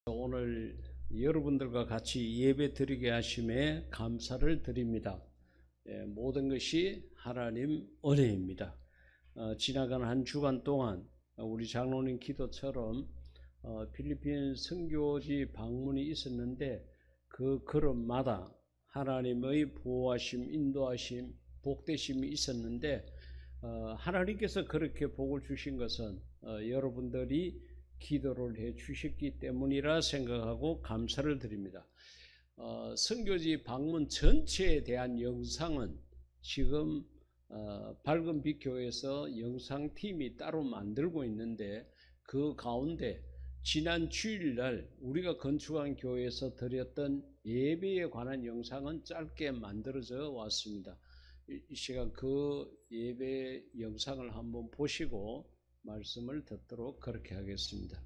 오늘 여러분들과 같이 예배 드리게 하심에 감사를 드립니다. 모든 것이 하나님 은혜입니다. 지나간 한 주간 동안 우리 장로님 기도처럼 필리핀 선교지 방문이 있었는데 그 걸음마다 하나님의 보호하심, 인도하심, 복되심이 있었는데 하나님께서 그렇게 복을 주신 것은 여러분들이 기도를 해 주셨기 때문이라 생각하고 감사를 드립니다. 선교지 방문 전체에 대한 영상은 지금 밝은 빛 교회에서 영상팀이 따로 만들고 있는데 그 가운데 지난 주일날 우리가 건축한 교회에서 드렸던 예배에 관한 영상은 짧게 만들어져 왔습니다. 이 시간 그 예배 영상을 한번 보시고 말씀을 듣도록 그렇게 하겠습니다.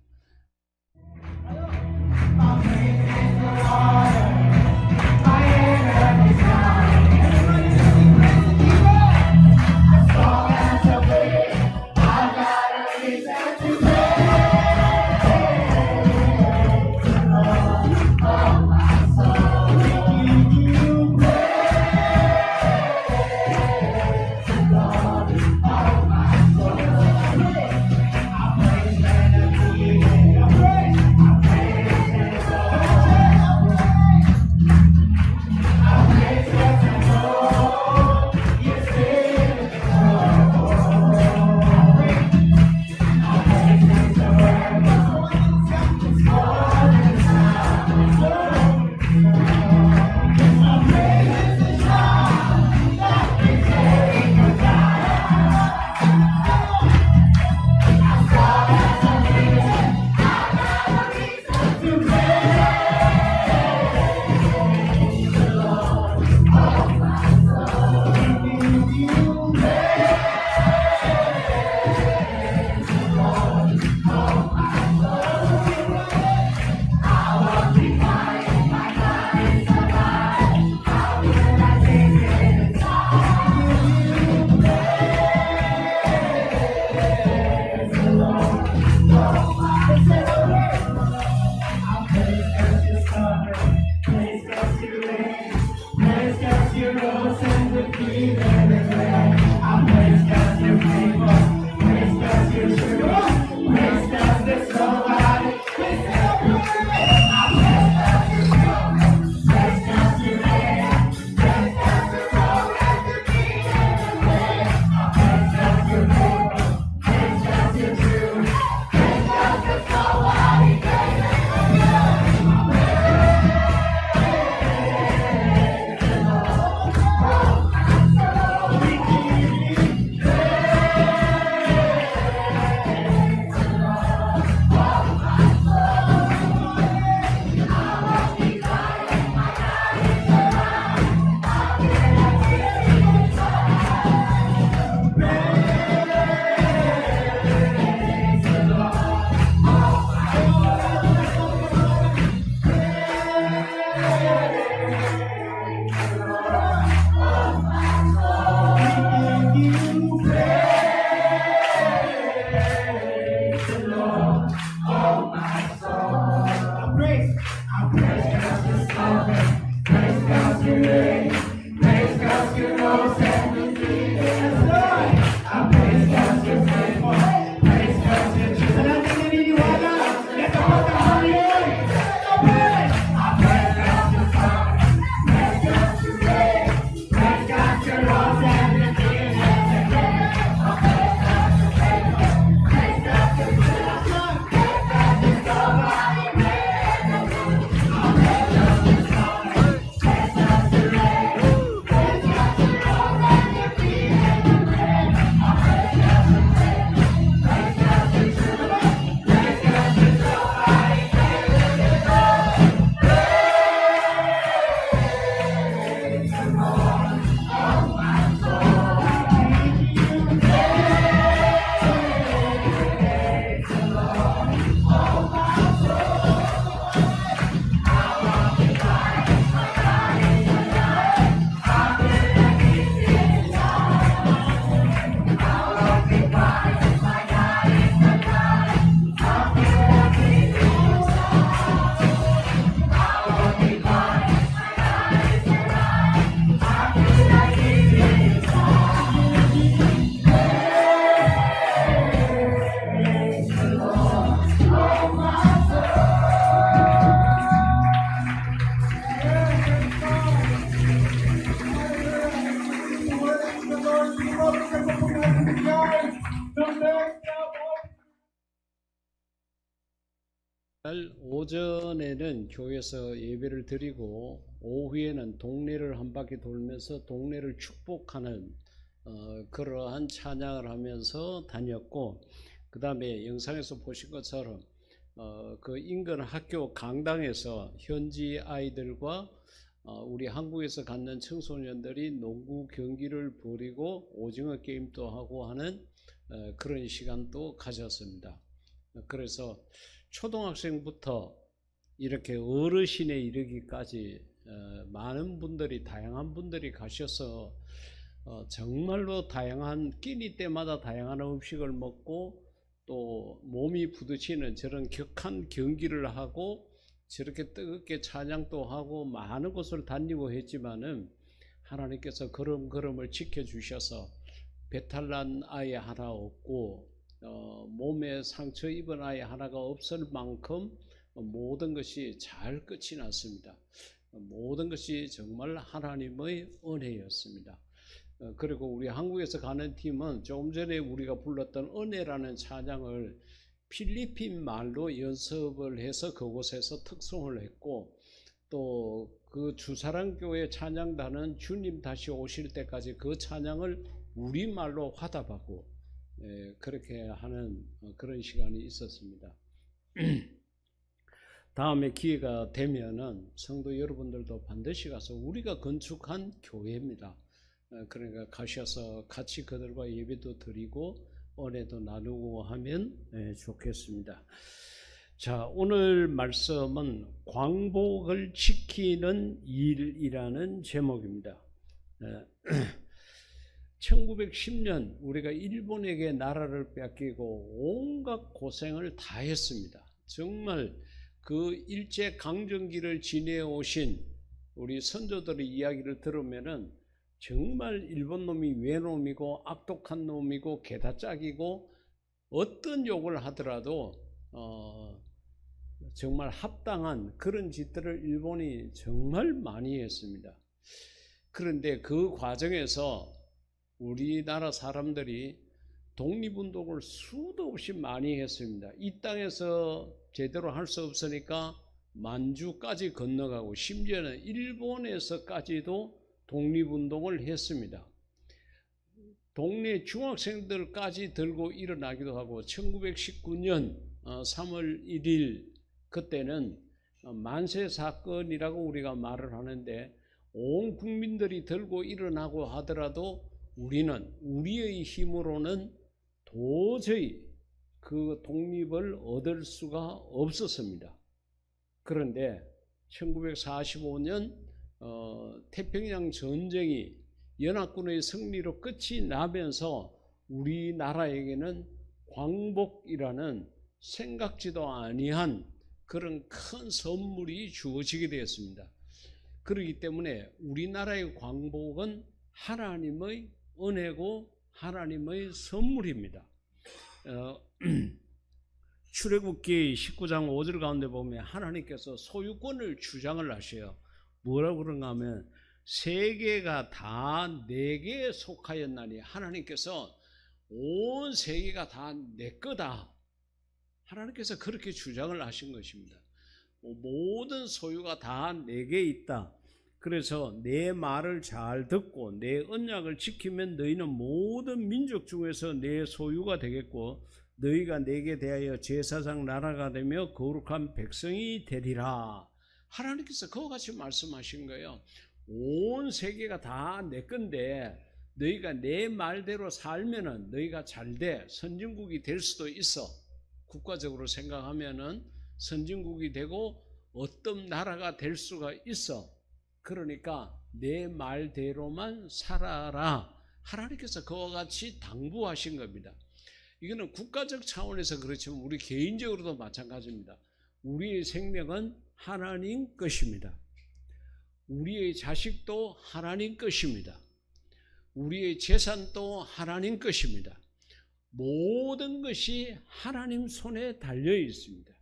오전에는 교회에서 예배를 드리고 오후에는 동네를 한 바퀴 돌면서 동네를 축복하는 그러한 찬양을 하면서 다녔고, 그 다음에 영상에서 보신 것처럼 그 인근 학교 강당에서 현지 아이들과 우리 한국에서 갖는 청소년들이 농구 경기를 벌이고 오징어 게임도 하고 하는 그런 시간도 가졌습니다. 그래서 초등학생부터 이렇게 어르신에 이르기까지 많은 분들이, 다양한 분들이 가셔서 정말로 다양한 끼니 때마다 다양한 음식을 먹고 또 몸이 부딪히는 저런 격한 경기를 하고 저렇게 뜨겁게 찬양도 하고 많은 곳을 다니고 했지만은 하나님께서 걸음걸음을 지켜주셔서 배탈 난 아이 하나 없고 몸에 상처 입은 아이 하나가 없을 만큼 모든 것이 잘 끝이 났습니다. 모든 것이 정말 하나님의 은혜였습니다. 그리고 우리 한국에서 가는 팀은 조금 전에 우리가 불렀던 은혜라는 찬양을 필리핀 말로 연습을 해서 그곳에서 특송을 했고, 또 그 주사랑교회 찬양단은 주님 다시 오실 때까지 그 찬양을 우리말로 화답하고 그렇게 하는 그런 시간이 있었습니다. 다음에 기회가 되면은 성도 여러분들도 반드시 가서, 우리가 건축한 교회입니다. 그러니까 가셔서 같이 그들과 예배도 드리고 은혜도 나누고 하면 좋겠습니다. 자, 오늘 말씀은 광복을 지키는 일이라는 제목입니다. 1910년 우리가 일본에게 나라를 뺏기고 온갖 고생을 다 했습니다. 정말 그 일제강점기를 지내오신 우리 선조들의 이야기를 들으면은 정말 일본 놈이 외놈이고 악독한 놈이고 게다짝이고 어떤 욕을 하더라도 정말 합당한 그런 짓들을 일본이 정말 많이 했습니다. 그런데 그 과정에서 우리나라 사람들이 독립운동을 수도 없이 많이 했습니다. 이 땅에서 제대로 할 수 없으니까 만주까지 건너가고 심지어는 일본에서까지도 독립운동을 했습니다. 동네 중학생들까지 들고 일어나기도 하고, 1919년 3월 1일 그때는 만세 사건이라고 우리가 말을 하는데, 온 국민들이 들고 일어나고 하더라도 우리는 우리의 힘으로는 도저히 그 독립을 얻을 수가 없었습니다. 그런데 1945년 태평양 전쟁이 연합군의 승리로 끝이 나면서 우리나라에게는 광복이라는 생각지도 아니한 그런 큰 선물이 주어지게 되었습니다. 그렇기 때문에 우리나라의 광복은 하나님의 은혜고 하나님의 선물입니다. 출애굽기 19장 5절 가운데 보면 하나님께서 소유권을 주장을 하셔요. 뭐라고 그런가 하면 세계가 다 내게 속하였나니, 하나님께서 온 세계가 다 내 거다, 하나님께서 그렇게 주장을 하신 것입니다. 모든 소유가 다 내게 있다. 그래서 내 말을 잘 듣고 내 언약을 지키면 너희는 모든 민족 중에서 내 소유가 되겠고 너희가 내게 대하여 제사장 나라가 되며 거룩한 백성이 되리라. 하나님께서 그와 같이 말씀하신 거예요. 온 세계가 다 내 건데 너희가 내 말대로 살면은 너희가 잘돼 선진국이 될 수도 있어. 국가적으로 생각하면은 선진국이 되고 어떤 나라가 될 수가 있어. 그러니까 내 말대로만 살아라. 하나님께서 그와 같이 당부하신 겁니다. 이거는 국가적 차원에서 그렇지만 우리 개인적으로도 마찬가지입니다. 우리의 생명은 하나님 것입니다. 우리의 자식도 하나님 것입니다. 우리의 재산도 하나님 것입니다. 모든 것이 하나님 손에 달려 있습니다.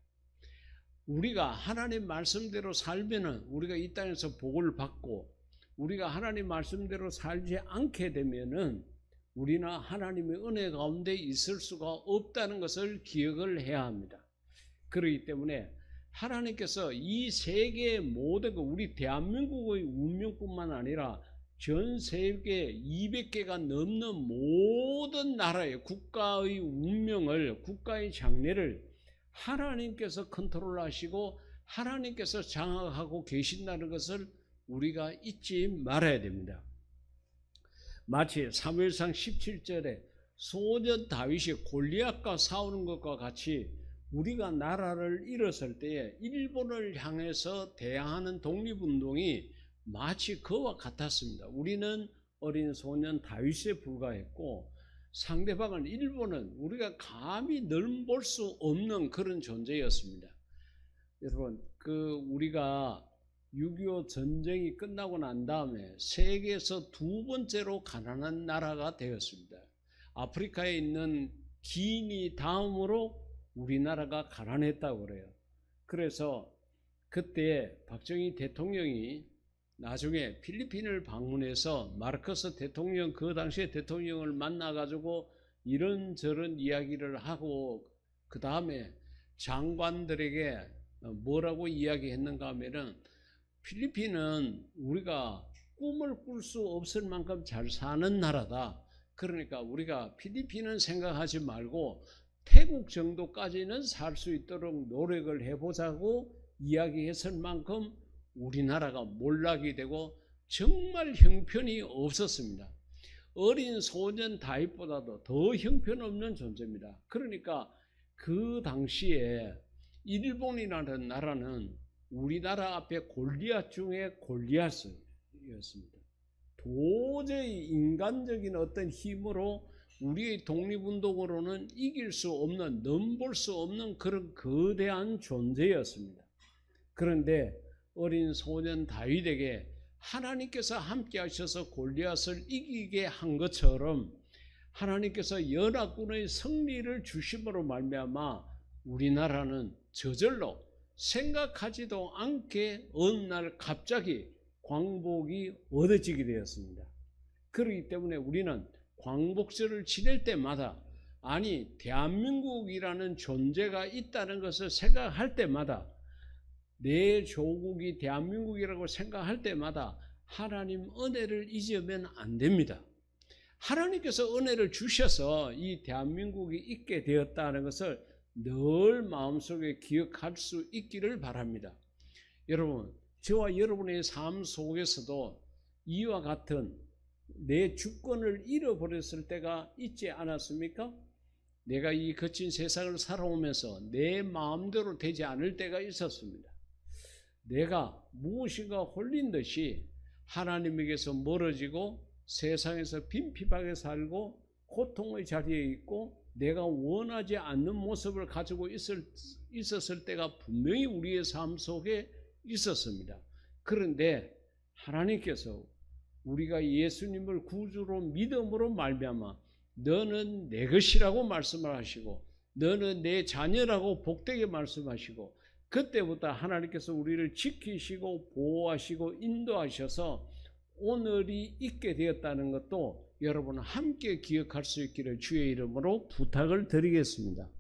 우리가 하나님 말씀대로 살면은 우리가 이 땅에서 복을 받고, 우리가 하나님 말씀대로 살지 않게 되면은 우리는 하나님의 은혜 가운데 있을 수가 없다는 것을 기억을 해야 합니다. 그렇기 때문에 하나님께서 이 세계의 모든 우리 대한민국의 운명뿐만 아니라 전 세계 200개가 넘는 모든 나라의 국가의 운명을, 국가의 장래를 하나님께서 컨트롤하시고 하나님께서 장악하고 계신다는 것을 우리가 잊지 말아야 됩니다. 마치 사무엘상 17절에 소년 다윗이 골리앗과 싸우는 것과 같이 우리가 나라를 잃었을 때에 일본을 향해서 대항하는 독립운동이 마치 그와 같았습니다. 우리는 어린 소년 다윗에 불과했고 상대방은 일본은 우리가 감히 넘볼 수 없는 그런 존재였습니다. 여러분, 우리가 6.25 전쟁이 끝나고 난 다음에 세계에서 두 번째로 가난한 나라가 되었습니다. 아프리카에 있는 기니 다음으로 우리나라가 가난했다고 그래요. 그래서 그때 박정희 대통령이 나중에 필리핀을 방문해서 마르코스 대통령, 그 당시에 대통령을 만나가지고 이런저런 이야기를 하고 그 다음에 장관들에게 뭐라고 이야기했는가 하면은 필리핀은 우리가 꿈을 꿀 수 없을 만큼 잘 사는 나라다. 그러니까 우리가 필리핀은 생각하지 말고 태국 정도까지는 살 수 있도록 노력을 해보자고 이야기했을 만큼 우리나라가 몰락이 되고 정말 형편이 없었습니다. 어린 소년 다윗보다도 더 형편없는 존재입니다. 그러니까 그 당시에 일본이라는 나라는 우리나라 앞에 골리앗 중에 골리앗이었습니다. 도저히 인간적인 어떤 힘으로 우리의 독립운동으로는 이길 수 없는, 넘볼 수 없는 그런 거대한 존재였습니다. 그런데 어린 소년 다윗에게 하나님께서 함께 하셔서 골리앗을 이기게 한 것처럼 하나님께서 연합군의 승리를 주심으로 말미암아 우리나라는 저절로 생각하지도 않게 어느 날 갑자기 광복이 얻어지게 되었습니다. 그렇기 때문에 우리는 광복절을 지낼 때마다, 아니 대한민국이라는 존재가 있다는 것을 생각할 때마다, 내 조국이 대한민국이라고 생각할 때마다 하나님 은혜를 잊으면 안 됩니다. 하나님께서 은혜를 주셔서 이 대한민국이 있게 되었다는 것을 늘 마음속에 기억할 수 있기를 바랍니다. 여러분, 저와 여러분의 삶 속에서도 이와 같은 내 주권을 잃어버렸을 때가 있지 않았습니까? 내가 이 거친 세상을 살아오면서 내 마음대로 되지 않을 때가 있었습니다. 내가 무엇인가 홀린 듯이 하나님에게서 멀어지고 세상에서 빈핍하게 살고 고통의 자리에 있고 내가 원하지 않는 모습을 가지고 있었을 때가 분명히 우리의 삶 속에 있었습니다. 그런데 하나님께서 우리가 예수님을 구주로 믿음으로 말미암아 너는 내 것이라고 말씀을 하시고 너는 내 자녀라고 복되게 말씀하시고 그때부터 하나님께서 우리를 지키시고 보호하시고 인도하셔서 오늘이 있게 되었다는 것도 여러분 함께 기억할 수 있기를 주의 이름으로 부탁을 드리겠습니다.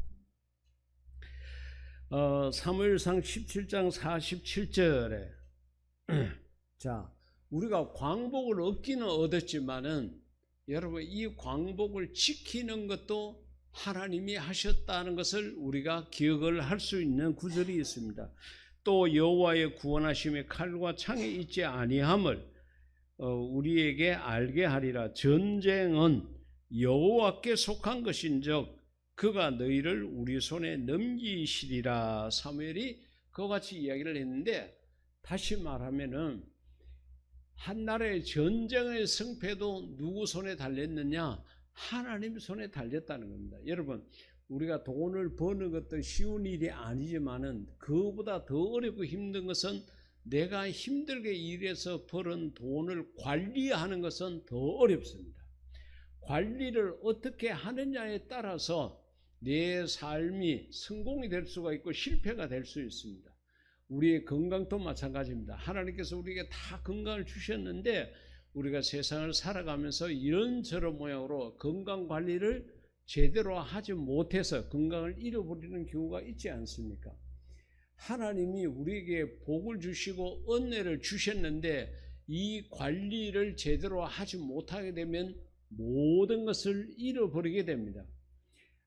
사무엘상 17장 47절에 자, 우리가 광복을 얻기는 얻었지만은 여러분 이 광복을 지키는 것도 하나님이 하셨다는 것을 우리가 기억을 할 수 있는 구절이 있습니다. 또 여호와의 구원하심의 칼과 창에 있지 아니함을 우리에게 알게 하리라. 전쟁은 여호와께 속한 것인즉 그가 너희를 우리 손에 넘기시리라. 사무엘이 그와 같이 이야기를 했는데, 다시 말하면은 한 나라의 전쟁의 승패도 누구 손에 달렸느냐? 하나님 손에 달렸다는 겁니다. 여러분, 우리가 돈을 버는 것도 쉬운 일이 아니지만은 그보다 더 어렵고 힘든 것은 내가 힘들게 일해서 벌은 돈을 관리하는 것은 더 어렵습니다. 관리를 어떻게 하느냐에 따라서 내 삶이 성공이 될 수가 있고 실패가 될 수 있습니다. 우리의 건강도 마찬가지입니다. 하나님께서 우리에게 다 건강을 주셨는데 우리가 세상을 살아가면서 이런저런 모양으로 건강 관리를 제대로 하지 못해서 건강을 잃어버리는 경우가 있지 않습니까? 하나님이 우리에게 복을 주시고 은혜를 주셨는데 이 관리를 제대로 하지 못하게 되면 모든 것을 잃어버리게 됩니다.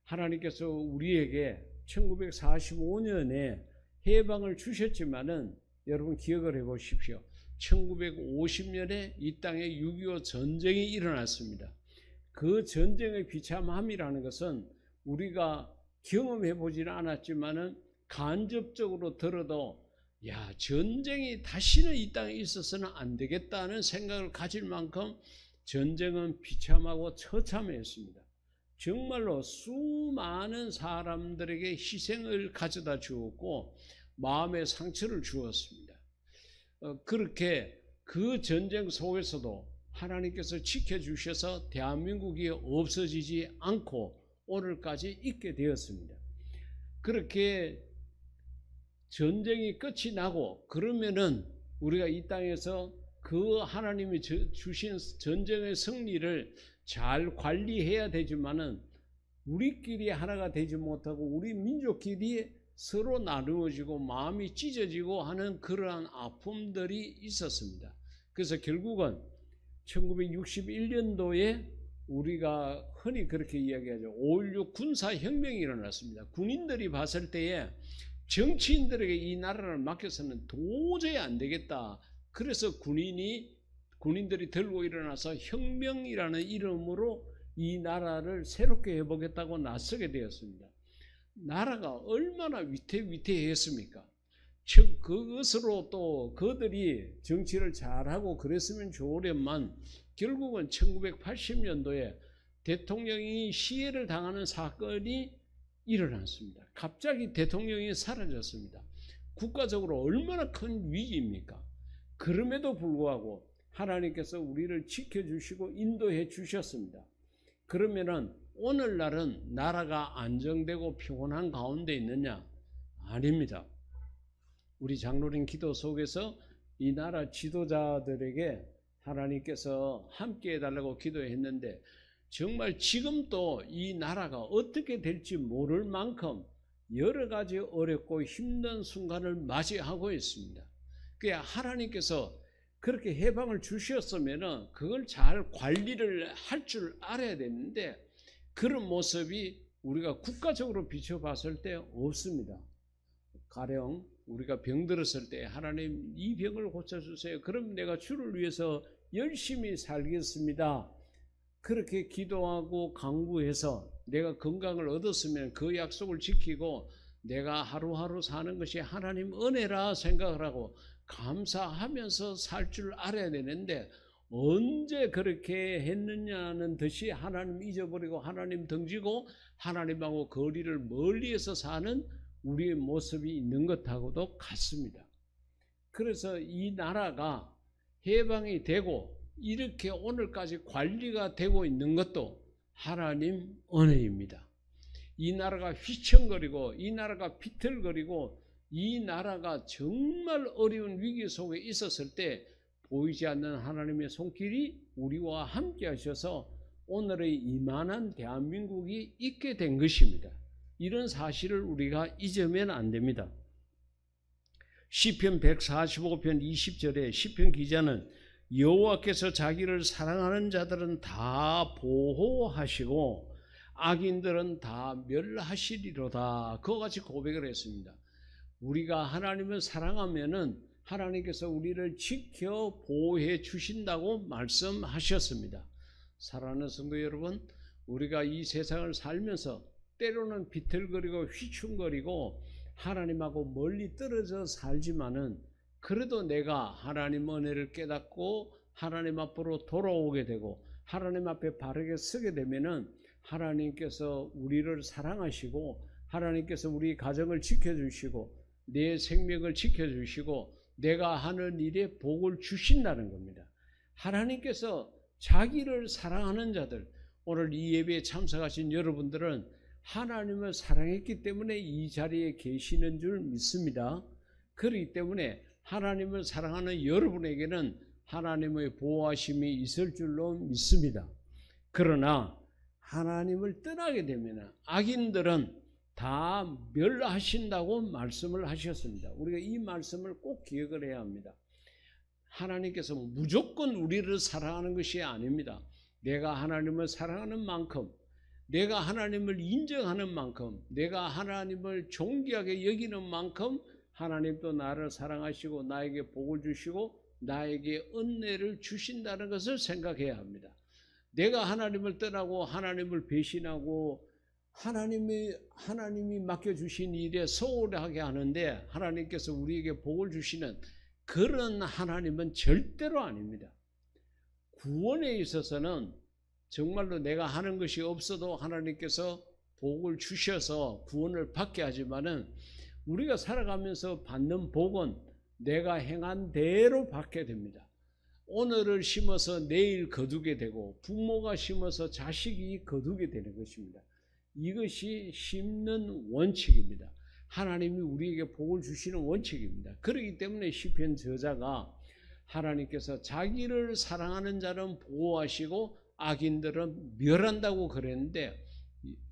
하나님께서 우리에게 1945년에 해방을 주셨지만은 여러분 기억을 해보십시오. 1950년에 이 땅에 6.25 전쟁이 일어났습니다. 그 전쟁의 비참함이라는 것은 우리가 경험해 보지는 않았지만은 간접적으로 들어도 전쟁이 다시는 이 땅에 있어서는 안 되겠다는 생각을 가질 만큼 전쟁은 비참하고 처참했습니다. 정말로 수많은 사람들에게 희생을 가져다 주었고 마음의 상처를 주었습니다. 그렇게 그 전쟁 속에서도 하나님께서 지켜주셔서 대한민국이 없어지지 않고 오늘까지 있게 되었습니다. 그렇게 전쟁이 끝이 나고 그러면은 우리가 이 땅에서 그 하나님이 주신 전쟁의 승리를 잘 관리해야 되지만은 우리끼리 하나가 되지 못하고 우리 민족끼리 서로 나누어지고 마음이 찢어지고 하는 그러한 아픔들이 있었습니다. 그래서 결국은 1961년도에 우리가 흔히 그렇게 이야기하죠. 5.16 군사혁명이 일어났습니다. 군인들이 봤을 때에 정치인들에게 이 나라를 맡겨서는 도저히 안 되겠다. 그래서 군인들이 들고 일어나서 혁명이라는 이름으로 이 나라를 새롭게 해보겠다고 나서게 되었습니다. 나라가 얼마나 위태위태했습니까? 그것으로 또 그들이 정치를 잘하고 그랬으면 좋으련만 결국은 1980년도에 대통령이 시해를 당하는 사건이 일어났습니다. 갑자기 대통령이 사라졌습니다. 국가적으로 얼마나 큰 위기입니까? 그럼에도 불구하고 하나님께서 우리를 지켜주시고 인도해 주셨습니다. 그러면은 오늘날은 나라가 안정되고 평온한 가운데 있느냐? 아닙니다. 우리 장로님 기도 속에서 이 나라 지도자들에게 하나님께서 함께 해달라고 기도했는데 정말 지금도 이 나라가 어떻게 될지 모를 만큼 여러 가지 어렵고 힘든 순간을 맞이하고 있습니다. 그게 하나님께서 그렇게 해방을 주셨으면 그걸 잘 관리를 할 줄 알아야 되는데 그런 모습이 우리가 국가적으로 비춰봤을 때 없습니다. 가령 우리가 병들었을 때 하나님 이 병을 고쳐주세요. 그럼 내가 주를 위해서 열심히 살겠습니다. 그렇게 기도하고 간구해서 내가 건강을 얻었으면 그 약속을 지키고 내가 하루하루 사는 것이 하나님 은혜라 생각을 하고 감사하면서 살 줄 알아야 되는데 언제 그렇게 했느냐는 듯이 하나님 잊어버리고 하나님 등지고 하나님하고 거리를 멀리해서 사는 우리의 모습이 있는 것하고도 같습니다. 그래서 이 나라가 해방이 되고 이렇게 오늘까지 관리가 되고 있는 것도 하나님 은혜입니다. 이 나라가 휘청거리고 이 나라가 비틀거리고 이 나라가 정말 어려운 위기 속에 있었을 때 보이지 않는 하나님의 손길이 우리와 함께 하셔서 오늘의 이만한 대한민국이 있게 된 것입니다. 이런 사실을 우리가 잊으면 안 됩니다. 시편 145편 20절에 시편 기자는 여호와께서 자기를 사랑하는 자들은 다 보호하시고 악인들은 다 멸하시리로다. 그와 같이 고백을 했습니다. 우리가 하나님을 사랑하면은 하나님께서 우리를 지켜 보호해 주신다고 말씀하셨습니다. 사랑하는 성도 여러분, 우리가 이 세상을 살면서 때로는 비틀거리고 휘충거리고 하나님하고 멀리 떨어져 살지만은 그래도 내가 하나님 은혜를 깨닫고 하나님 앞으로 돌아오게 되고 하나님 앞에 바르게 서게 되면은 하나님께서 우리를 사랑하시고 하나님께서 우리 가정을 지켜주시고 내 생명을 지켜주시고 내가 하는 일에 복을 주신다는 겁니다. 하나님께서 자기를 사랑하는 자들, 오늘 이 예배에 참석하신 여러분들은 하나님을 사랑했기 때문에 이 자리에 계시는 줄 믿습니다. 그렇기 때문에 하나님을 사랑하는 여러분에게는 하나님의 보호하심이 있을 줄로 믿습니다. 그러나 하나님을 떠나게 되면 악인들은 다 멸하신다고 말씀을 하셨습니다. 우리가 이 말씀을 꼭 기억을 해야 합니다. 하나님께서 무조건 우리를 사랑하는 것이 아닙니다. 내가 하나님을 사랑하는 만큼, 내가 하나님을 인정하는 만큼, 내가 하나님을 존귀하게 여기는 만큼 하나님도 나를 사랑하시고 나에게 복을 주시고 나에게 은혜를 주신다는 것을 생각해야 합니다. 내가 하나님을 떠나고 하나님을 배신하고 하나님이 맡겨주신 일에 소홀하게 하는데 하나님께서 우리에게 복을 주시는 그런 하나님은 절대로 아닙니다. 구원에 있어서는 정말로 내가 하는 것이 없어도 하나님께서 복을 주셔서 구원을 받게 하지만은 우리가 살아가면서 받는 복은 내가 행한 대로 받게 됩니다. 오늘을 심어서 내일 거두게 되고 부모가 심어서 자식이 거두게 되는 것입니다. 이것이 심는 원칙입니다. 하나님이 우리에게 복을 주시는 원칙입니다. 그렇기 때문에 시편 저자가 하나님께서 자기를 사랑하는 자는 보호하시고 악인들은 멸한다고 그랬는데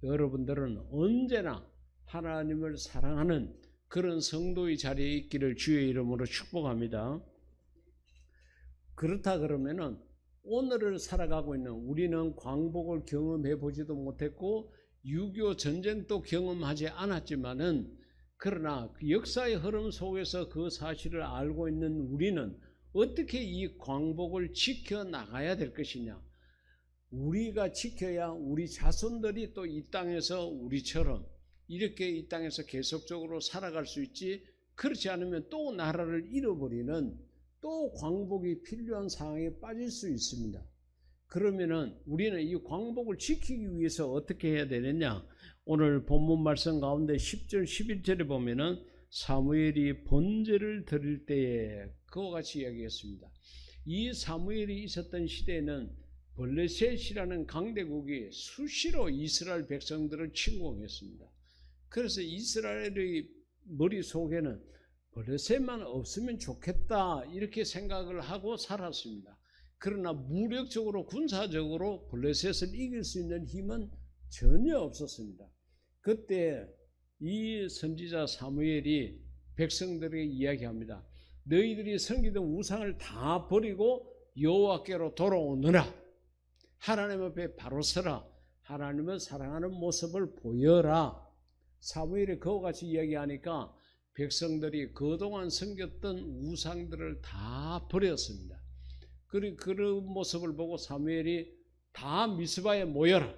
여러분들은 언제나 하나님을 사랑하는 그런 성도의 자리에 있기를 주의 이름으로 축복합니다. 그렇다 그러면은 오늘을 살아가고 있는 우리는 광복을 경험해 보지도 못했고 6.25 전쟁도 경험하지 않았지만은 그러나 그 역사의 흐름 속에서 그 사실을 알고 있는 우리는 어떻게 이 광복을 지켜나가야 될 것이냐. 우리가 지켜야 우리 자손들이 또 이 땅에서 우리처럼 이렇게 이 땅에서 계속적으로 살아갈 수 있지, 그렇지 않으면 또 나라를 잃어버리는 또 광복이 필요한 상황에 빠질 수 있습니다. 그러면은 우리는 이 광복을 지키기 위해서 어떻게 해야 되느냐. 오늘 본문 말씀 가운데 10절 11절에 보면은 사무엘이 번제를 드릴 때에 그와 같이 이야기했습니다. 이 사무엘이 있었던 시대에는 블레셋이라는 강대국이 수시로 이스라엘 백성들을 침공했습니다. 그래서 이스라엘의 머릿속에는 블레셋만 없으면 좋겠다 이렇게 생각을 하고 살았습니다. 그러나 무력적으로 군사적으로 블레셋을 이길 수 있는 힘은 전혀 없었습니다. 그때 이 선지자 사무엘이 백성들에게 이야기합니다. 너희들이 섬기던 우상을 다 버리고 여호와께로 돌아오느라 하나님 앞에 바로 서라. 하나님을 사랑하는 모습을 보여라. 사무엘이 그와 같이 이야기하니까 백성들이 그동안 섬겼던 우상들을 다 버렸습니다. 그리고 그런 모습을 보고 사무엘이 다 미스바에 모여라.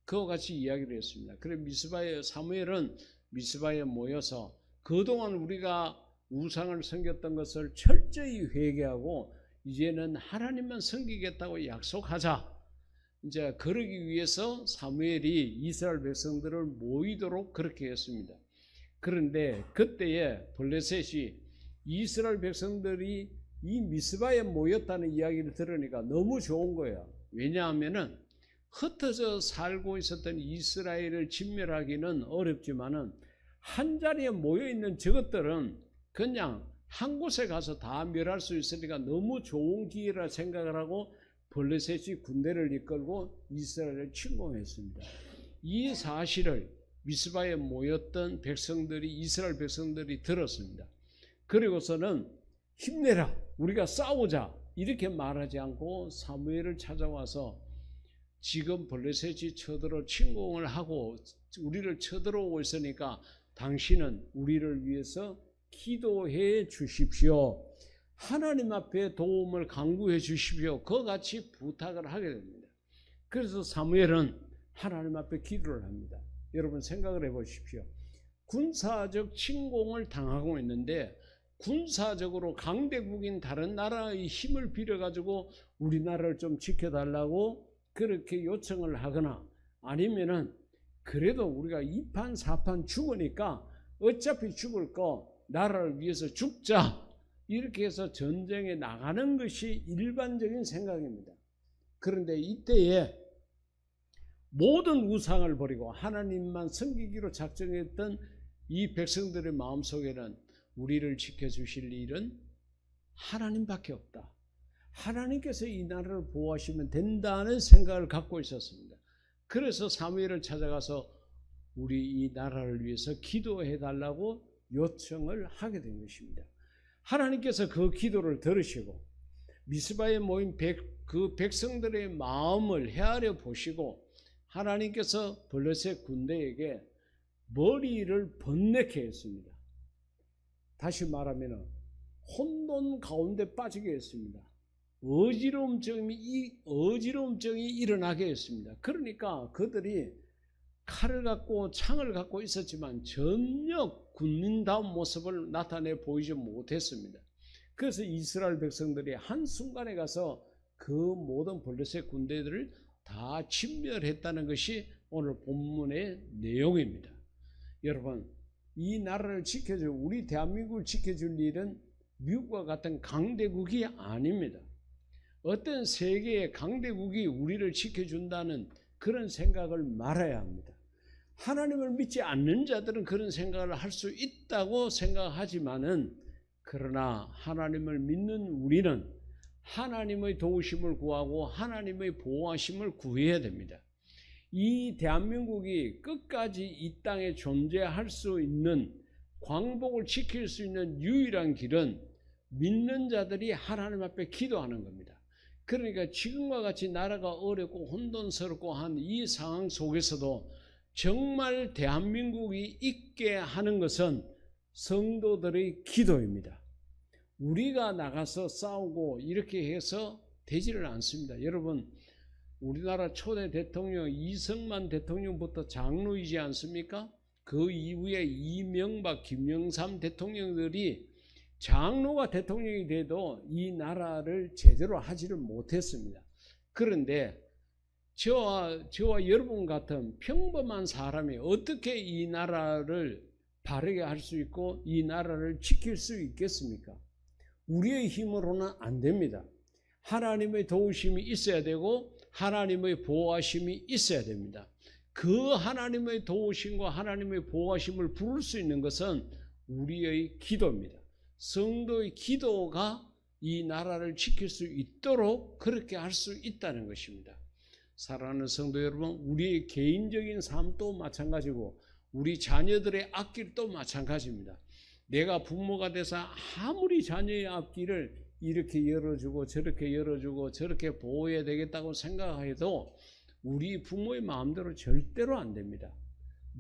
그와 같이 이야기를 했습니다. 그래서 사무엘은 미스바에 모여서 그동안 우리가 우상을 섬겼던 것을 철저히 회개하고 이제는 하나님만 섬기겠다고 약속하자. 이제 그러기 위해서 사무엘이 이스라엘 백성들을 모이도록 그렇게 했습니다. 그런데 그때에 블레셋이 이스라엘 백성들이 이 미스바에 모였다는 이야기를 들으니까 너무 좋은 거예요. 왜냐하면은 흩어져 살고 있었던 이스라엘을 진멸하기는 어렵지만은 한 자리에 모여 있는 저것들은 그냥 한 곳에 가서 다 멸할 수 있으니까 너무 좋은 기회라 생각을 하고 블레셋이 군대를 이끌고 이스라엘을 침공했습니다. 이 사실을 미스바에 모였던 백성들이 이스라엘 백성들이 들었습니다. 그리고서는 힘내라, 우리가 싸우자 이렇게 말하지 않고 사무엘을 찾아와서 지금 블레셋이 쳐들어 침공을 하고 우리를 쳐들어오고 있으니까 당신은 우리를 위해서 기도해 주십시오. 하나님 앞에 도움을 간구해 주십시오. 그와 같이 부탁을 하게 됩니다. 그래서 사무엘은 하나님 앞에 기도를 합니다. 여러분 생각을 해보십시오. 군사적 침공을 당하고 있는데 군사적으로 강대국인 다른 나라의 힘을 빌어가지고 우리나라를 좀 지켜달라고 그렇게 요청을 하거나 아니면은 그래도 우리가 2판 4판 죽으니까 어차피 죽을 거 나라를 위해서 죽자 이렇게 해서 전쟁에 나가는 것이 일반적인 생각입니다. 그런데 이때에 모든 우상을 버리고 하나님만 섬기기로 작정했던 이 백성들의 마음속에는 우리를 지켜주실 일은 하나님밖에 없다. 하나님께서 이 나라를 보호하시면 된다는 생각을 갖고 있었습니다. 그래서 사무엘을 찾아가서 우리 이 나라를 위해서 기도해 달라고 요청을 하게 된 것입니다. 하나님께서 그 기도를 들으시고 미스바에 모인 그 백성들의 마음을 헤아려 보시고 하나님께서 블레셋 군대에게 머리를 번뇌케 했습니다. 다시 말하면 혼돈 가운데 빠지게 했습니다. 어지러움증이 일어나게 했습니다. 그러니까 그들이 칼을 갖고 창을 갖고 있었지만 전혀 군인다운 모습을 나타내 보이지 못했습니다. 그래서 이스라엘 백성들이 한순간에 가서 그 모든 블레셋 군대들을 다 진멸했다는 것이 오늘 본문의 내용입니다. 여러분, 이 나라를 지켜줄, 우리 대한민국을 지켜줄 일은 미국과 같은 강대국이 아닙니다. 어떤 세계의 강대국이 우리를 지켜준다는 그런 생각을 말아야 합니다. 하나님을 믿지 않는 자들은 그런 생각을 할 수 있다고 생각하지만은, 그러나 하나님을 믿는 우리는 하나님의 도우심을 구하고 하나님의 보호하심을 구해야 됩니다. 이 대한민국이 끝까지 이 땅에 존재할 수 있는, 광복을 지킬 수 있는 유일한 길은 믿는 자들이 하나님 앞에 기도하는 겁니다. 그러니까 지금과 같이 나라가 어렵고 혼돈스럽고 한 이 상황 속에서도 정말 대한민국이 있게 하는 것은 성도들의 기도입니다. 우리가 나가서 싸우고 이렇게 해서 되지를 않습니다. 여러분, 우리나라 초대 대통령 이승만 대통령부터 장로이지 않습니까? 그 이후에 이명박, 김영삼 대통령들이 장로가 대통령이 돼도 이 나라를 제대로 하지를 못했습니다. 그런데 저와 여러분 같은 평범한 사람이 어떻게 이 나라를 바르게 할 수 있고 이 나라를 지킬 수 있겠습니까? 우리의 힘으로는 안 됩니다. 하나님의 도우심이 있어야 되고 하나님의 보호하심이 있어야 됩니다. 그 하나님의 도우심과 하나님의 보호하심을 부를 수 있는 것은 우리의 기도입니다. 성도의 기도가 이 나라를 지킬 수 있도록 그렇게 할 수 있다는 것입니다. 사랑하는 성도 여러분, 우리의 개인적인 삶도 마찬가지고 우리 자녀들의 앞길도 마찬가지입니다. 내가 부모가 돼서 아무리 자녀의 앞길을 이렇게 열어주고 저렇게 보호해야 되겠다고 생각해도 우리 부모의 마음대로 절대로 안 됩니다.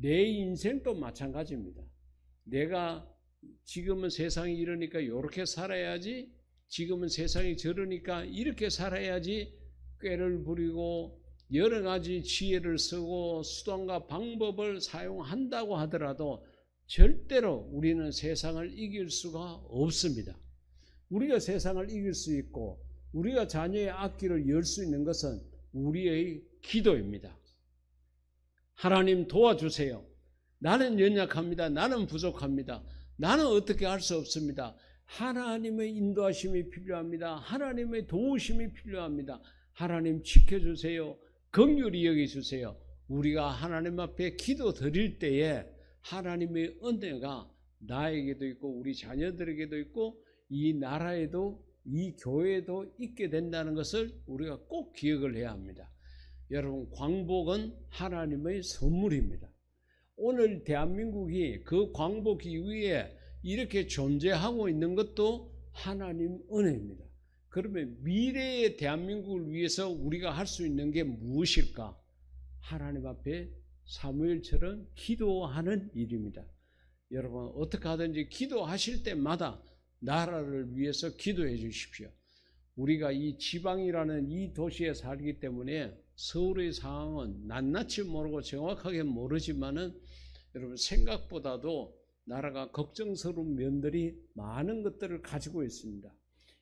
내 인생도 마찬가지입니다. 내가 지금은 세상이 이러니까 이렇게 살아야지, 지금은 세상이 저러니까 이렇게 살아야지 꾀를 부리고 여러 가지 지혜를 쓰고 수단과 방법을 사용한다고 하더라도 절대로 우리는 세상을 이길 수가 없습니다. 우리가 세상을 이길 수 있고 우리가 자녀의 앞길을 열 수 있는 것은 우리의 기도입니다. 하나님 도와주세요. 나는 연약합니다. 나는 부족합니다. 나는 어떻게 할 수 없습니다. 하나님의 인도하심이 필요합니다. 하나님의 도우심이 필요합니다. 하나님 지켜주세요. 긍휼히 여겨주세요. 우리가 하나님 앞에 기도 드릴 때에 하나님의 은혜가 나에게도 있고 우리 자녀들에게도 있고 이 나라에도 이 교회에도 있게 된다는 것을 우리가 꼭 기억을 해야 합니다. 여러분, 광복은 하나님의 선물입니다. 오늘 대한민국이 그 광복 이후에 이렇게 존재하고 있는 것도 하나님 은혜입니다. 그러면 미래의 대한민국을 위해서 우리가 할 수 있는 게 무엇일까? 하나님 앞에 사무엘처럼 기도하는 일입니다. 여러분, 어떻게 하든지 기도하실 때마다 나라를 위해서 기도해 주십시오. 우리가 이 지방이라는 이 도시에 살기 때문에 서울의 상황은 낱낱이 모르고 정확하게 모르지만은 여러분, 생각보다도 나라가 걱정스러운 면들이 많은 것들을 가지고 있습니다.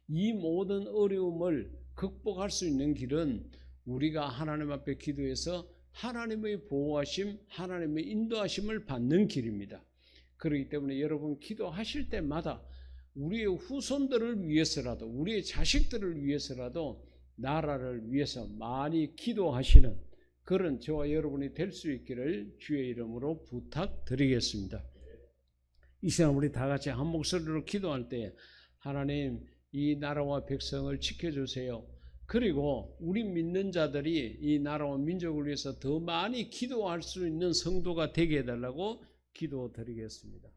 이 모든 어려움을 극복할 수 있는 길은 우리가 하나님 앞에 기도해서 하나님의 보호하심, 하나님의 인도하심을 받는 길입니다. 그렇기 때문에 여러분, 기도하실 때마다 우리의 후손들을 위해서라도, 우리의 자식들을 위해서라도 나라를 위해서 많이 기도하시는 그런 저와 여러분이 될 수 있기를 주의 이름으로 부탁드리겠습니다. 이 시간 우리 다 같이 한 목소리로 기도할 때, 하나님, 이 나라와 백성을 지켜주세요. 그리고 우리 믿는 자들이 이 나라와 민족을 위해서 더 많이 기도할 수 있는 성도가 되게 해달라고 기도드리겠습니다.